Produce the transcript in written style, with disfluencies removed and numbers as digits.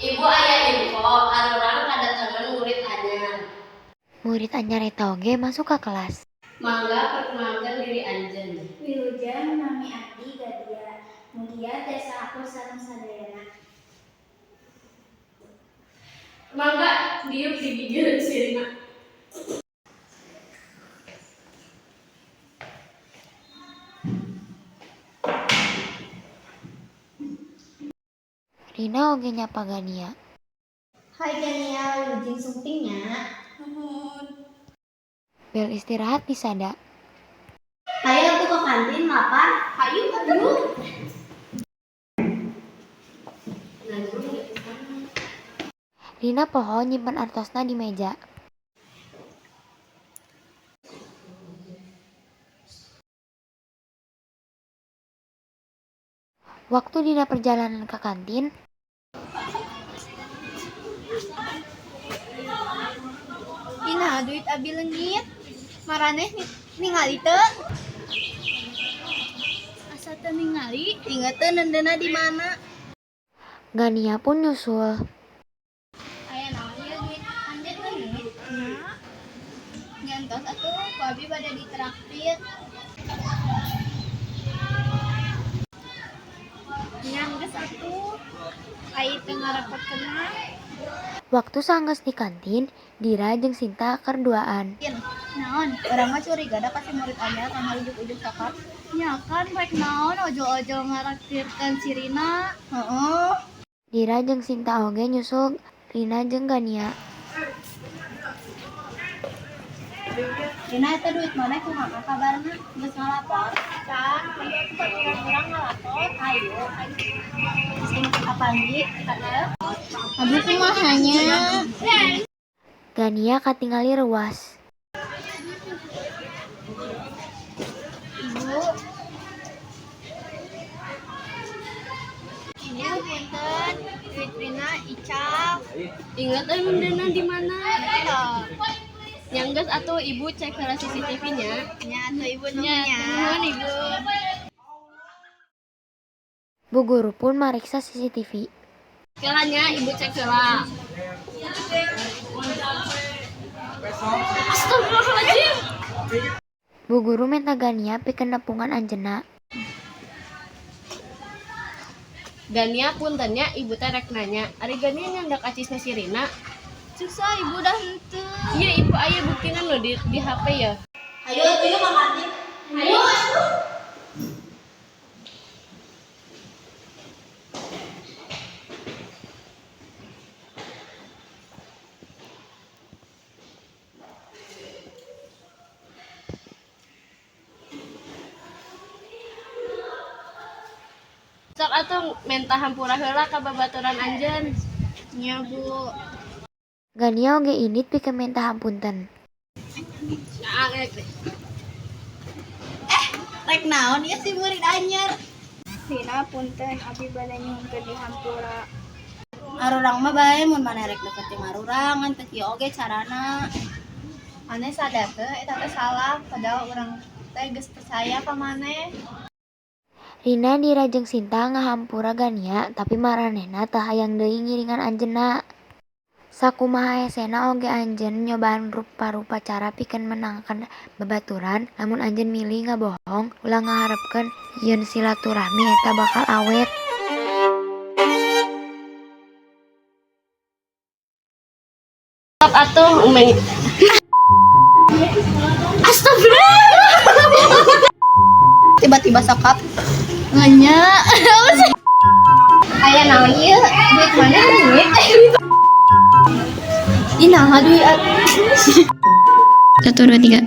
Ibu aya info, arurang kadatangan murid anyar. Murid anyar eta oge masuk ke kelas. Mangga perkenalkan diri anjeun. Wilujeng nami abdi Gadia. Mugia desa aku sareng sadayana. Mangga diuk di gigireun sirina. Rina oge nyapa Gania. Hai Gania, wilujeng sumpingnya. Bel istirahat di sada. Hayo tuh ke kantin lapar. Hayu. Rina poho nyimpen artosna di meja. Waktu dina perjalanan ke kantin, Ina duit abi leungit. Maraneh ningali teu? Asa teu ningali, inget teu nendena di mana? Gania pun nyusul. Aya naon ieu duit anjeun leungit? Nya. Ngantos atuh ku abi bade ditraktir. Nya geus atuh. Ai teu ngarepotkeunna. Waktu sanggeus di kantin, Dira jeung Sinta keur duaan. Naon? Urang mah curiga da kasih murid anyar anu ujuk-ujuk cakap. Nya kan rek naon ojo-ojo ngaraktirkeun si Rina. Heeh. Dira jeung Sinta oge nyusul Rina jeung Gania. Rina eta duit mana kumaha kabarna? Geus ngalapor? Can, urang ngalapor. Ayo. Sing apalagi? Ada? Aduh kumahanya. Gania katingali ruas. Ibu, punten, duit Rina icap. Ingat nendena di mana? Yang geus atuh ibu cek heula CCTV-nya. Nya atuh ibu nya. Nuhun ibu. Bu guru pun mariksa CCTV. Kelanya ibu cek heula. Astagfirullahaladzim. Bu guru minta Gania pikeun nepungan anjeunna. Gania puntennya ibu teh rek nanya, ari Gania nyandak acisna si Rina. Susah ibu dah henteu. Iya ibu aya buktina lo di HP ya. Ayo atuh yuk ka kantin. Ayo atuh. Sok atuh menta hampura heula ka babaturan anjeun. Nya Bu. Gania oge indit pikeun minta hampunten. Nah, rek. Rek naon ieu si murid anyar? Rina punten abi bade nyuhunkeun di hampura. Arurang mah bae mun maneh rek deket jeung arurang ngan teu kieu oge carana. Maneh sadar teu eta teh salah padahal urang teh geus percaya ka maneh. Rina, Dira jeung Sinta ngahampura Gania, tapi maranehna teu hayang deui ngiringan anjeunna. Sakumaha hesena oge anjeun nyobaan rupa-rupa cara pikeun menangkan babaturan, lamun anjeun milih ngabohong ulah ngaharepkeun yen silaturahmi eta bakal awet. Sok atuh umeng. Astagfirullah. Tiba-tiba sakap nganya. Aya naon ieu? Duit mana duit? Ih, nah duit. 1, 2, 3.